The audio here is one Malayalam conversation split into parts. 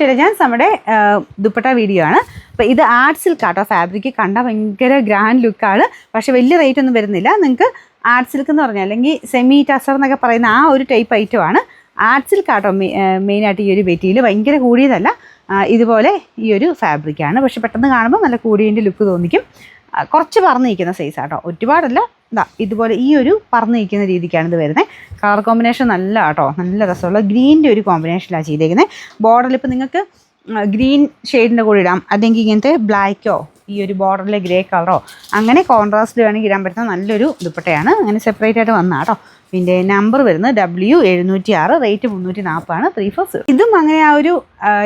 ടു എലഗൻസ് നമ്മുടെ ദുപ്പട്ട വീഡിയോ ആണ്. അപ്പോൾ ഇത് ആർട്ട് സിൽക്ക് ആട്ടോ. ഫാബ്രിക് കണ്ടാൽ ഭയങ്കര ഗ്രാൻഡ് ലുക്കാണ്, പക്ഷേ വലിയ റേറ്റ് ഒന്നും വരുന്നില്ല. നിങ്ങൾക്ക് ആർട്ട് സിൽക്ക് എന്ന് പറഞ്ഞാൽ അല്ലെങ്കിൽ സെമി ടസർ എന്നൊക്കെ പറയുന്ന ആ ഒരു ടൈപ്പ് ഐറ്റമാണ്. ആർട്ട് സിൽക്ക് ആട്ടോ മെയിനായിട്ട് ഈ ഒരു മെറ്റീരിയൽ. ഭയങ്കര കൂടിയതല്ല, ഇതുപോലെ ഈ ഒരു ഫാബ്രിക്കാണ്. പക്ഷെ പെട്ടെന്ന് കാണുമ്പോൾ നല്ല കൂടിയതിൻ്റെ ലുക്ക് തോന്നിക്കും. കുറച്ച് പറന്ന് നിൽക്കുന്ന സൈസ് ആട്ടോ, ഒരുപാടല്ല. ഇതാ ഇതുപോലെ ഈ ഒരു പറന്ന് നിൽക്കുന്ന രീതിക്കാണ് ഇത് വരുന്നത്. കളർ കോമ്പിനേഷൻ നല്ല ആട്ടോ, നല്ല രസമുള്ള ഗ്രീനിൻ്റെ ഒരു കോമ്പിനേഷനിലാണ് ചെയ്തേക്കുന്നത്. ബോർഡറിൽ ഇപ്പോൾ നിങ്ങൾക്ക് ഗ്രീൻ ഷെയ്ഡിൻ്റെ കൂടെ ഇടാം, അല്ലെങ്കിൽ ഇങ്ങനത്തെ ബ്ലാക്കോ ഈ ഒരു ബോർഡറിലെ ഗ്രേ കളറോ അങ്ങനെ കോൺട്രാസ്റ്റിൽ വേണമെങ്കിൽ ഇടാൻ പറ്റുന്ന നല്ലൊരു ദുപ്പട്ടയാണ്. അങ്ങനെ സെപ്പറേറ്റ് ആയിട്ട് വന്നാട്ടോ. പിന്നെ നമ്പർ വരുന്നത് W706, റേറ്റ് 340, 340. ഇതും അങ്ങനെ ആ ഒരു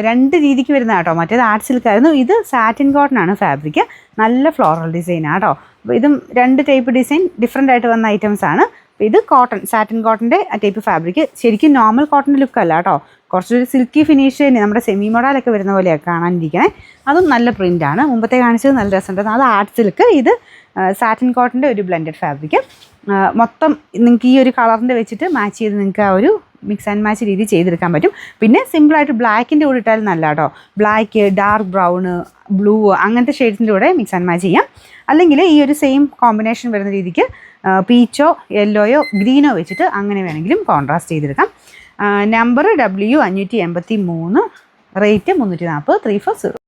രണ്ട് രീതിക്ക് വരുന്ന കേട്ടോ. മറ്റേത് ആർട്ട് സിൽക്ക് ആയിരുന്നു, ഇത് സാറ്റിൻ കോട്ടൺ ആണ് ഫാബ്രിക്. നല്ല ഫ്ലോറൽ ഡിസൈൻ ആട്ടോ. അപ്പോൾ ഇതും രണ്ട് ടൈപ്പ് ഡിസൈൻ ഡിഫറെൻ്റ് ആയിട്ട് വന്ന ഐറ്റംസ് ആണ്. അപ്പോൾ ഇത് കോട്ടൺ, സാറ്റിൻ കോട്ടൻ്റെ ടൈപ്പ് ഫാബ്രിക്. ശരിക്കും നോർമൽ കോട്ടൻ്റെ ലുക്ക് അല്ല കേട്ടോ, കുറച്ചൊരു സിൽക്കി ഫിനിഷ് തന്നെ, നമ്മുടെ സെമി മോഡലൊക്കെ വരുന്ന പോലെയാണ് കാണാനിരിക്കണേ. അതും നല്ല പ്രിൻ്റാണ്. മുമ്പത്തെ കാണിച്ചത് നല്ല രസമുണ്ടായിരുന്നു, അത് ആർട്ട് സിൽക്ക്. ഇത് സാറ്റിൻ കോട്ടൻ്റെ ഒരു ബ്ലെൻഡഡ് ഫാബ്രിക്. മൊത്തം നിങ്ങൾക്ക് ഈ ഒരു കളറിൻ്റെ വെച്ചിട്ട് മാച്ച് ചെയ്ത് നിങ്ങൾക്ക് ആ ഒരു മിക്സ് ആൻഡ് മാച്ച് രീതി ചെയ്തെടുക്കാൻ പറ്റും. പിന്നെ സിമ്പിളായിട്ട് ബ്ലാക്കിൻ്റെ കൂടെ ഇട്ടാലും നല്ല കേട്ടോ. ബ്ലാക്ക്, ഡാർക്ക് ബ്രൗണ്, ബ്ലൂ അങ്ങനത്തെ ഷെയ്ഡ്സിൻ്റെ കൂടെ മിക്സ് ആൻഡ് മാച്ച് ചെയ്യാം. അല്ലെങ്കിൽ ഈ ഒരു സെയിം കോമ്പിനേഷൻ വരുന്ന രീതിക്ക് പീച്ചോ യെല്ലോയോ ഗ്രീനോ വെച്ചിട്ട് അങ്ങനെ വേണമെങ്കിലും കോൺട്രാസ്റ്റ് ചെയ്തെടുക്കാം. Number W583, rate 340, 340.